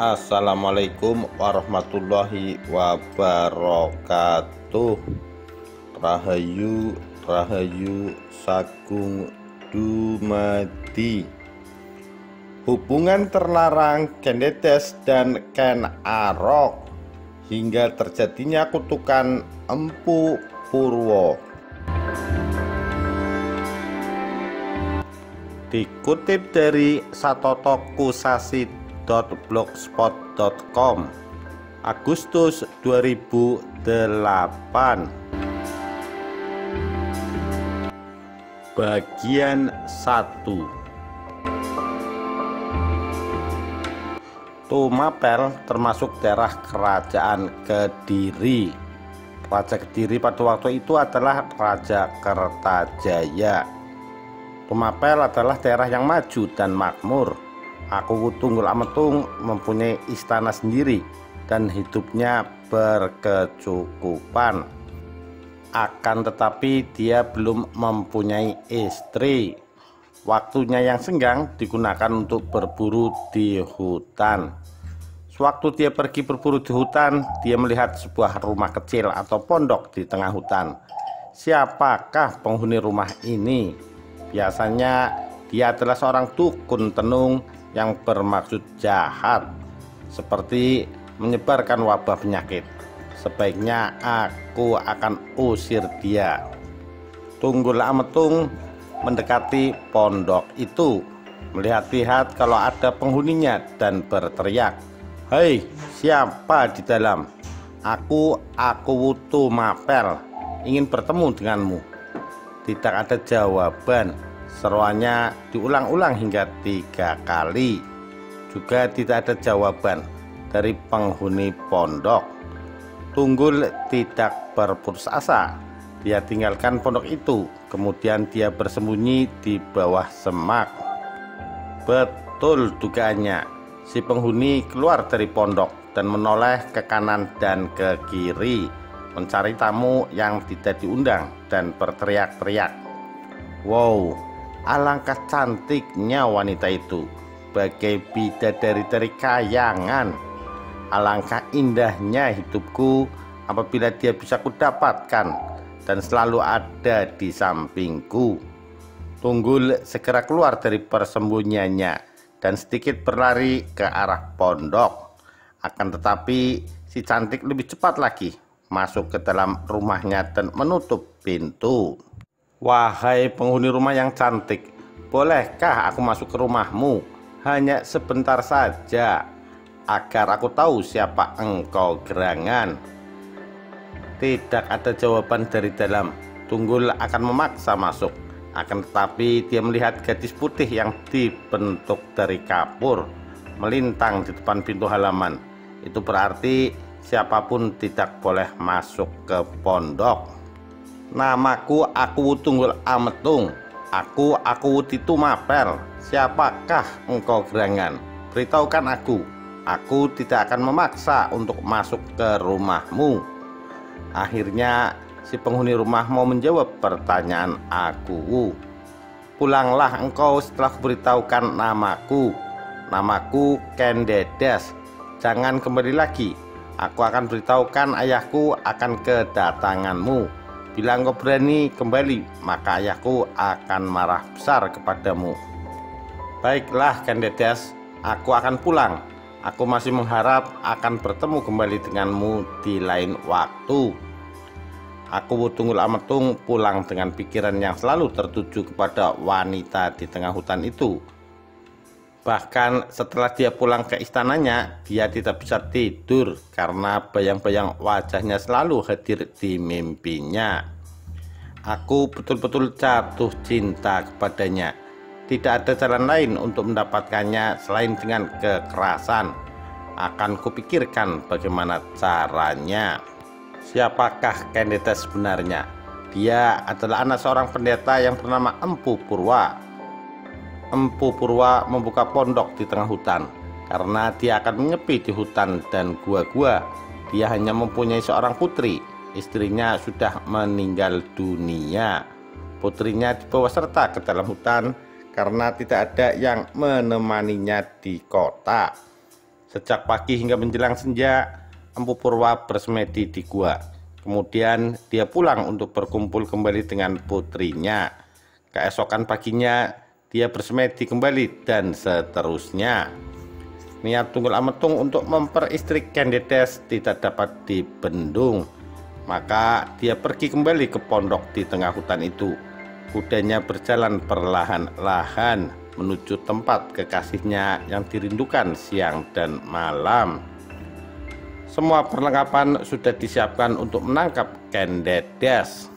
Assalamualaikum warahmatullahi wabarakatuh. Rahayu Rahayu Sagung Dumadi. Hubungan terlarang Ken Dedes dan Ken Arok hingga terjadinya kutukan Empu Purwo. Dikutip dari satotokusasi.blogspot.com Agustus 2008. Bagian 1. Tumapel termasuk daerah kerajaan Kediri. Raja Kediri pada waktu itu adalah Raja Kertajaya. Tumapel adalah daerah yang maju dan makmur. Aku Tunggul Ametung mempunyai istana sendiri dan hidupnya berkecukupan. Akan tetapi dia belum mempunyai istri. Waktunya yang senggang digunakan untuk berburu di hutan. Sewaktu dia pergi berburu di hutan, dia melihat sebuah rumah kecil atau pondok di tengah hutan. Siapakah penghuni rumah ini? Biasanya dia adalah seorang dukun tenung yang bermaksud jahat, seperti menyebarkan wabah penyakit. Sebaiknya aku akan usir dia. Tunggul Ametung mendekati pondok itu, melihat-lihat kalau ada penghuninya dan berteriak, "Hei, siapa di dalam? Aku Tumapel, ingin bertemu denganmu." Tidak ada jawaban. Seruannya diulang-ulang hingga 3 kali. Juga tidak ada jawaban dari penghuni pondok. Tunggul tidak berputus asa. Dia tinggalkan pondok itu. Kemudian dia bersembunyi di bawah semak. Betul dugaannya. Si penghuni keluar dari pondok dan menoleh ke kanan dan ke kiri, mencari tamu yang tidak diundang dan berteriak-teriak. Wow, alangkah cantiknya wanita itu, bagai bidadari dari kayangan. Alangkah indahnya hidupku apabila dia bisa kudapatkan dan selalu ada di sampingku. Tunggul segera keluar dari persembunyiannya dan sedikit berlari ke arah pondok. Akan tetapi si cantik lebih cepat lagi masuk ke dalam rumahnya dan menutup pintu. "Wahai penghuni rumah yang cantik, bolehkah aku masuk ke rumahmu? Hanya sebentar saja, agar aku tahu siapa engkau gerangan." Tidak ada jawaban dari dalam. Tunggul akan memaksa masuk. Akan tetapi dia melihat gadis putih yang dibentuk dari kapur melintang di depan pintu halaman. Itu berarti siapapun tidak boleh masuk ke pondok. "Namaku aku Tunggul Ametung. Aku Tumapel. Siapakah engkau gerangan? Beritahukan aku. Aku tidak akan memaksa untuk masuk ke rumahmu." Akhirnya si penghuni rumah mau menjawab pertanyaan aku. "Pulanglah engkau setelah kuberitahukan namaku. Namaku Ken Dedes. Jangan kembali lagi. Aku akan beritahukan ayahku akan kedatanganmu. Bila engkau berani kembali, maka ayahku akan marah besar kepadamu." "Baiklah Ken Dedes, aku akan pulang. Aku masih mengharap akan bertemu kembali denganmu di lain waktu." Aku Tunggul Ametung pulang dengan pikiran yang selalu tertuju kepada wanita di tengah hutan itu. Bahkan setelah dia pulang ke istananya, dia tidak bisa tidur karena bayang-bayang wajahnya selalu hadir di mimpinya. Aku betul-betul jatuh cinta kepadanya. Tidak ada jalan lain untuk mendapatkannya selain dengan kekerasan. Akan kupikirkan bagaimana caranya. Siapakah Ken Dedes sebenarnya? Dia adalah anak seorang pendeta yang bernama Empu Purwa. Empu Purwa membuka pondok di tengah hutan karena dia akan menyepi di hutan dan gua-gua. Dia hanya mempunyai seorang putri. Istrinya sudah meninggal dunia. Putrinya dibawa serta ke dalam hutan karena tidak ada yang menemaninya di kota. Sejak pagi hingga menjelang senja, Empu Purwa bersemedi di gua. Kemudian dia pulang untuk berkumpul kembali dengan putrinya. Keesokan paginya dia bersemedi kembali dan seterusnya. Niat Tunggul Ametung untuk memperistri Kendedes tidak dapat dibendung. Maka dia pergi kembali ke pondok di tengah hutan itu. Kudanya berjalan perlahan-lahan menuju tempat kekasihnya yang dirindukan siang dan malam. Semua perlengkapan sudah disiapkan untuk menangkap Kendedes.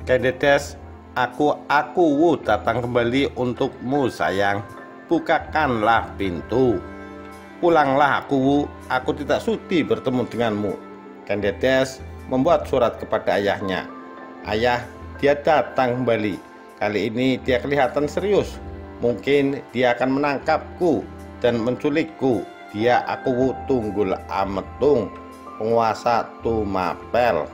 Kendedes, aku datang kembali untukmu sayang. Bukakanlah pintu. Pulanglah aku tidak sudi bertemu denganmu. Kendedes membuat surat kepada ayahnya. Ayah, dia datang kembali. Kali ini dia kelihatan serius. Mungkin dia akan menangkapku dan menculikku. Dia Tunggul Ametung, penguasa Tumapel.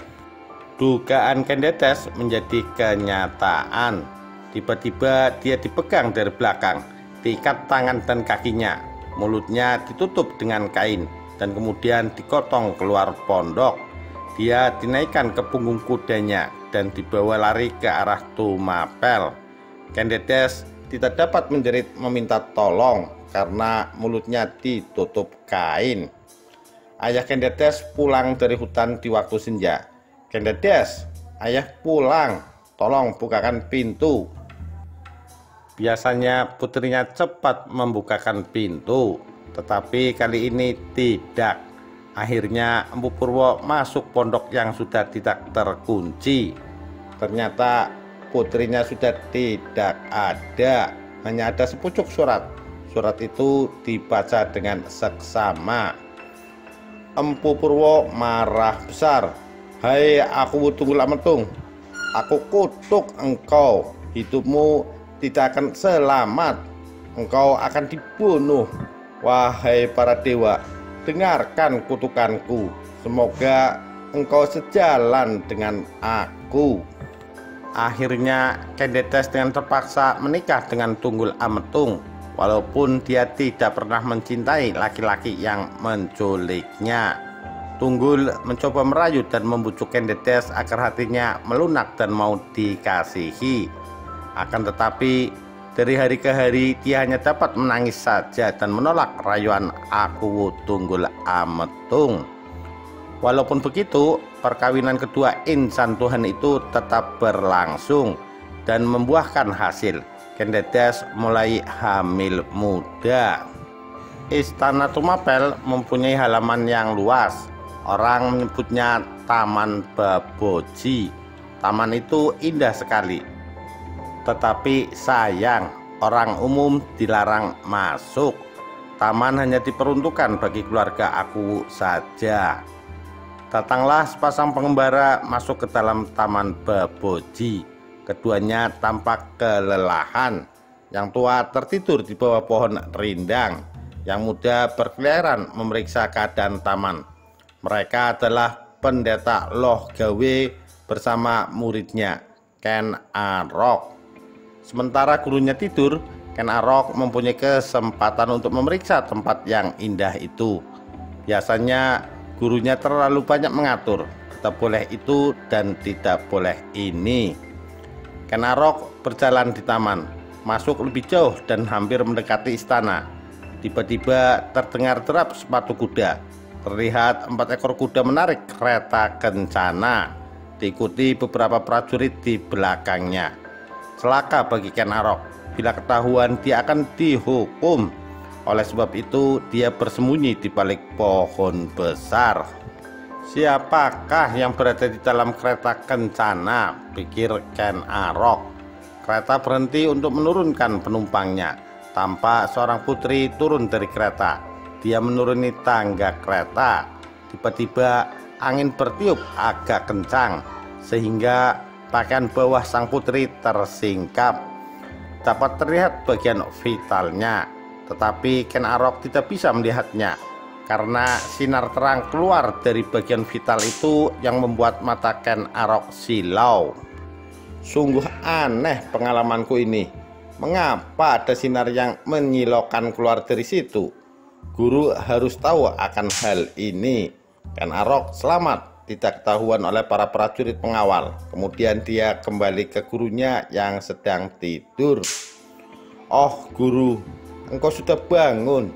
Dugaan Kendedes menjadi kenyataan. Tiba-tiba dia dipegang dari belakang, diikat tangan dan kakinya. Mulutnya ditutup dengan kain dan kemudian digotong keluar pondok. Dia dinaikkan ke punggung kudanya dan dibawa lari ke arah Tumapel. Kendedes tidak dapat menjerit meminta tolong karena mulutnya ditutup kain. Ayah Kendedes pulang dari hutan di waktu senja. Kendedes, ayah pulang, tolong bukakan pintu. Biasanya putrinya cepat membukakan pintu, tetapi kali ini tidak. Akhirnya Empu Purwo masuk pondok yang sudah tidak terkunci. Ternyata putrinya sudah tidak ada, hanya ada sepucuk surat. Surat itu dibaca dengan seksama. Empu Purwo marah besar. Hai Tunggul Ametung, aku kutuk engkau. Hidupmu tidak akan selamat. Engkau akan dibunuh. Wahai para dewa, dengarkan kutukanku. Semoga engkau sejalan dengan aku. Akhirnya Kendedes dengan terpaksa menikah dengan Tunggul Ametung, walaupun dia tidak pernah mencintai laki-laki yang menculiknya. Tunggul mencoba merayu dan membujuk Kendedes agar hatinya melunak dan mau dikasihi. Akan tetapi dari hari ke hari dia hanya dapat menangis saja dan menolak rayuan Tunggul Ametung. Walaupun begitu, perkawinan kedua insan Tuhan itu tetap berlangsung dan membuahkan hasil. Kendedes mulai hamil muda. Istana Tumapel mempunyai halaman yang luas. Orang menyebutnya Taman Baboji. Taman itu indah sekali. Tetapi sayang, orang umum dilarang masuk. Taman hanya diperuntukkan bagi keluarga aku saja. Datanglah sepasang pengembara masuk ke dalam Taman Baboji. Keduanya tampak kelelahan. Yang tua tertidur di bawah pohon rindang. Yang muda berkeliaran memeriksa keadaan taman. Mereka adalah pendeta Loh Gawe bersama muridnya Ken Arok. Sementara gurunya tidur, Ken Arok mempunyai kesempatan untuk memeriksa tempat yang indah itu. Biasanya gurunya terlalu banyak mengatur, tidak boleh itu dan tidak boleh ini. Ken Arok berjalan di taman, masuk lebih jauh dan hampir mendekati istana. Tiba-tiba terdengar derap sepatu kuda. Terlihat 4 ekor kuda menarik kereta kencana, diikuti beberapa prajurit di belakangnya. Celaka bagi Ken Arok, bila ketahuan dia akan dihukum. Oleh sebab itu dia bersembunyi di balik pohon besar. Siapakah yang berada di dalam kereta kencana, pikir Ken Arok. Kereta berhenti untuk menurunkan penumpangnya. Tanpa seorang putri turun dari kereta. Dia menuruni tangga kereta. Tiba-tiba angin bertiup agak kencang sehingga pakaian bawah sang putri tersingkap. Dapat terlihat bagian vitalnya, tetapi Ken Arok tidak bisa melihatnya karena sinar terang keluar dari bagian vital itu yang membuat mata Ken Arok silau. Sungguh aneh pengalamanku ini. Mengapa ada sinar yang menyilaukan keluar dari situ? Guru harus tahu akan hal ini. Ken Arok selamat tidak ketahuan oleh para prajurit pengawal. Kemudian dia kembali ke gurunya yang sedang tidur. "Oh guru, engkau sudah bangun."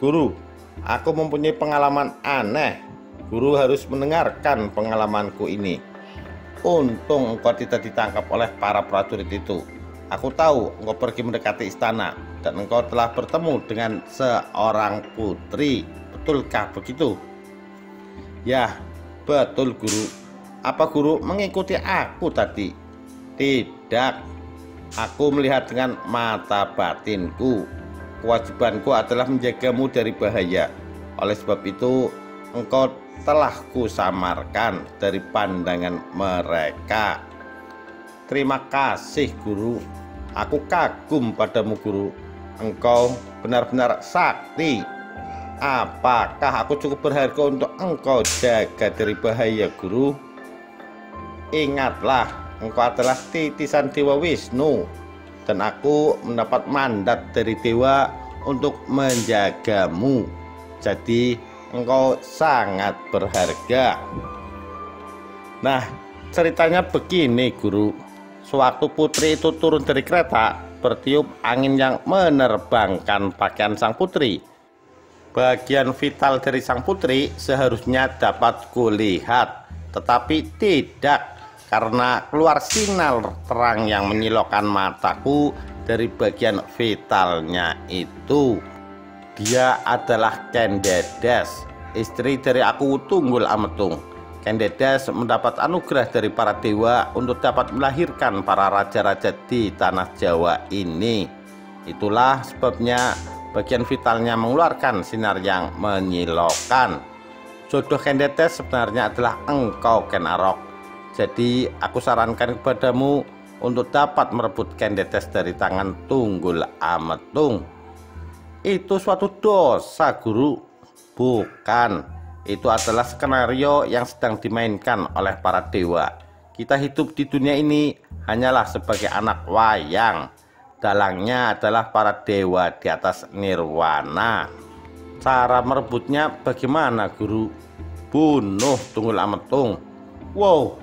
"Guru, aku mempunyai pengalaman aneh. Guru harus mendengarkan pengalamanku ini. Untung engkau tidak ditangkap oleh para prajurit itu. Aku tahu engkau pergi mendekati istana dan engkau telah bertemu dengan seorang putri. Betulkah begitu?" "Ya, betul guru." "Apa guru mengikuti aku tadi?" "Tidak, aku melihat dengan mata batinku. Kewajibanku adalah menjagamu dari bahaya. Oleh sebab itu engkau telah kusamarkan dari pandangan mereka." "Terima kasih guru. Aku kagum padamu guru. Engkau benar-benar sakti. Apakah aku cukup berharga untuk engkau jaga dari bahaya guru?" "Ingatlah, engkau adalah titisan Dewa Wisnu, dan aku mendapat mandat dari dewa untuk menjagamu. Jadi engkau sangat berharga." Nah, ceritanya begini guru. Sewaktu putri itu turun dari kereta, bertiup angin yang menerbangkan pakaian sang putri. Bagian vital dari sang putri seharusnya dapat kulihat, tetapi tidak, karena keluar sinar terang yang menyilaukan mataku dari bagian vitalnya itu. Dia adalah Ken Dedes, istri dari aku Tunggul Ametung. Ken Dedes mendapat anugerah dari para dewa untuk dapat melahirkan para raja-raja di tanah Jawa ini. Itulah sebabnya bagian vitalnya mengeluarkan sinar yang menyilaukan. Jodoh Ken Dedes sebenarnya adalah engkau, Ken Arok. Jadi aku sarankan kepadamu untuk dapat merebut Ken Dedes dari tangan Tunggul Ametung. Itu suatu dosa guru? Bukan. Itu adalah skenario yang sedang dimainkan oleh para dewa. Kita hidup di dunia ini hanyalah sebagai anak wayang. Dalangnya adalah para dewa di atas nirwana. Cara merebutnya bagaimana guru? Bunuh Tunggul Ametung. Wow,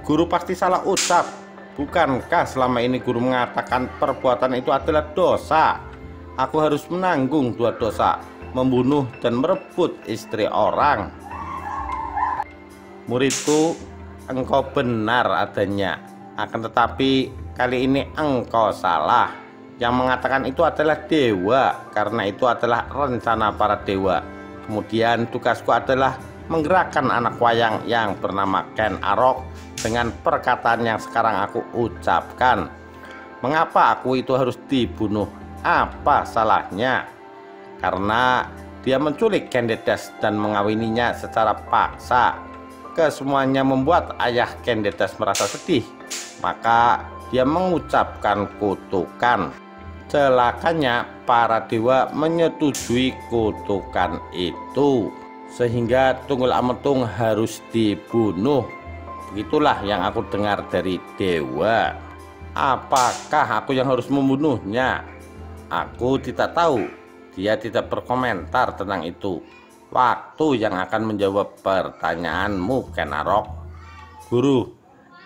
guru pasti salah ucap. Bukankah selama ini guru mengatakan perbuatan itu adalah dosa? Aku harus menanggung dua dosa, membunuh dan merebut istri orang. Muridku, engkau benar adanya. Akan tetapi kali ini engkau salah. Yang mengatakan itu adalah dewa, karena itu adalah rencana para dewa. Kemudian tugasku adalah menggerakkan anak wayang yang bernama Ken Arok dengan perkataan yang sekarang aku ucapkan. Mengapa aku itu harus dibunuh? Apa salahnya? Karena dia menculik Ken Dedes dan mengawininya secara paksa. Kesemuanya membuat ayah Ken Dedes merasa sedih. Maka dia mengucapkan kutukan. Celakanya para dewa menyetujui kutukan itu, sehingga Tunggul Ametung harus dibunuh. Begitulah yang aku dengar dari dewa. Apakah aku yang harus membunuhnya? Aku tidak tahu. Dia tidak berkomentar tentang itu. Waktu yang akan menjawab pertanyaanmu, Ken Arok. Guru,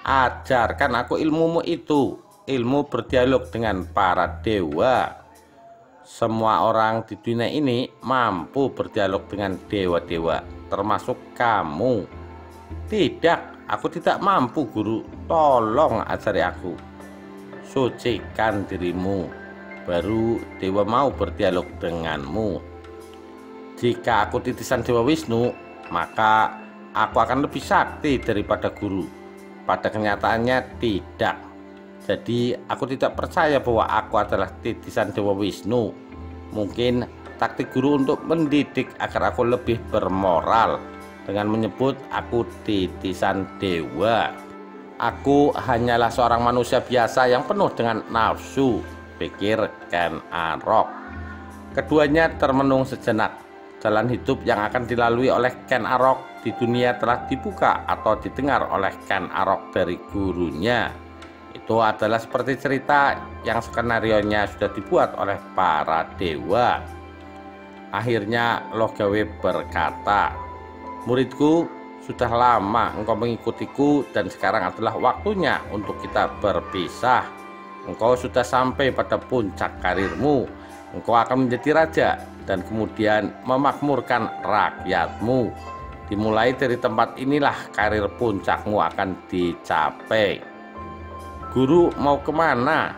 ajarkan aku ilmumu itu. Ilmu berdialog dengan para dewa. Semua orang di dunia ini mampu berdialog dengan dewa-dewa, termasuk kamu. Tidak, aku tidak mampu guru. Tolong ajari aku. Sucikan dirimu, baru dewa mau berdialog denganmu. Jika aku titisan Dewa Wisnu, maka aku akan lebih sakti daripada guru. Pada kenyataannya tidak. Jadi aku tidak percaya bahwa aku adalah titisan Dewa Wisnu. Mungkin taktik guru untuk mendidik agar aku lebih bermoral dengan menyebut aku titisan dewa. Aku hanyalah seorang manusia biasa yang penuh dengan nafsu, pikir Ken Arok. Keduanya termenung sejenak. Jalan hidup yang akan dilalui oleh Ken Arok di dunia telah dibuka atau didengar oleh Ken Arok dari gurunya. Itu adalah seperti cerita yang skenarionya sudah dibuat oleh para dewa. Akhirnya Logawe berkata, "Muridku, sudah lama engkau mengikutiku dan sekarang adalah waktunya untuk kita berpisah. Engkau sudah sampai pada puncak karirmu. Engkau akan menjadi raja dan kemudian memakmurkan rakyatmu. Dimulai dari tempat inilah karir puncakmu akan dicapai." "Guru mau kemana?"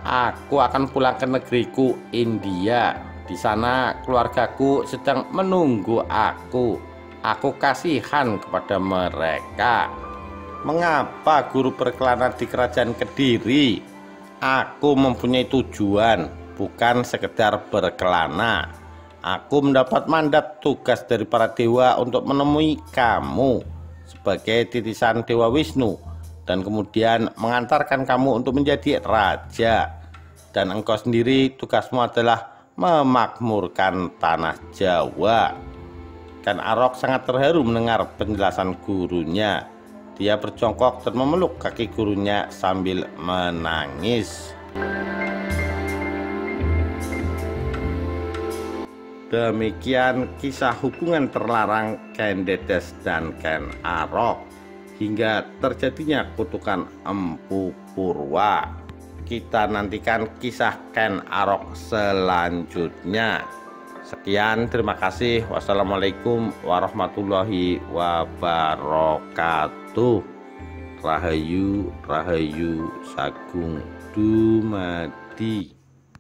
"Aku akan pulang ke negeriku, India. Di sana keluargaku sedang menunggu aku. Aku kasihan kepada mereka." "Mengapa guru berkelana di kerajaan Kediri?" "Aku mempunyai tujuan, bukan sekedar berkelana. Aku mendapat mandat tugas dari para dewa untuk menemui kamu sebagai titisan Dewa Wisnu dan kemudian mengantarkan kamu untuk menjadi raja. Dan engkau sendiri tugasmu adalah memakmurkan tanah Jawa." Ken Arok sangat terharu mendengar penjelasan gurunya. Dia berjongkok dan memeluk kaki gurunya sambil menangis. Demikian kisah hubungan terlarang Ken Dedes dan Ken Arok hingga terjadinya kutukan Empu Purwa. Kita nantikan kisah Ken Arok selanjutnya. Sekian, terima kasih. Wassalamualaikum warahmatullahi wabarakatuh. Rahayu, Rahayu Sagung Dumadi.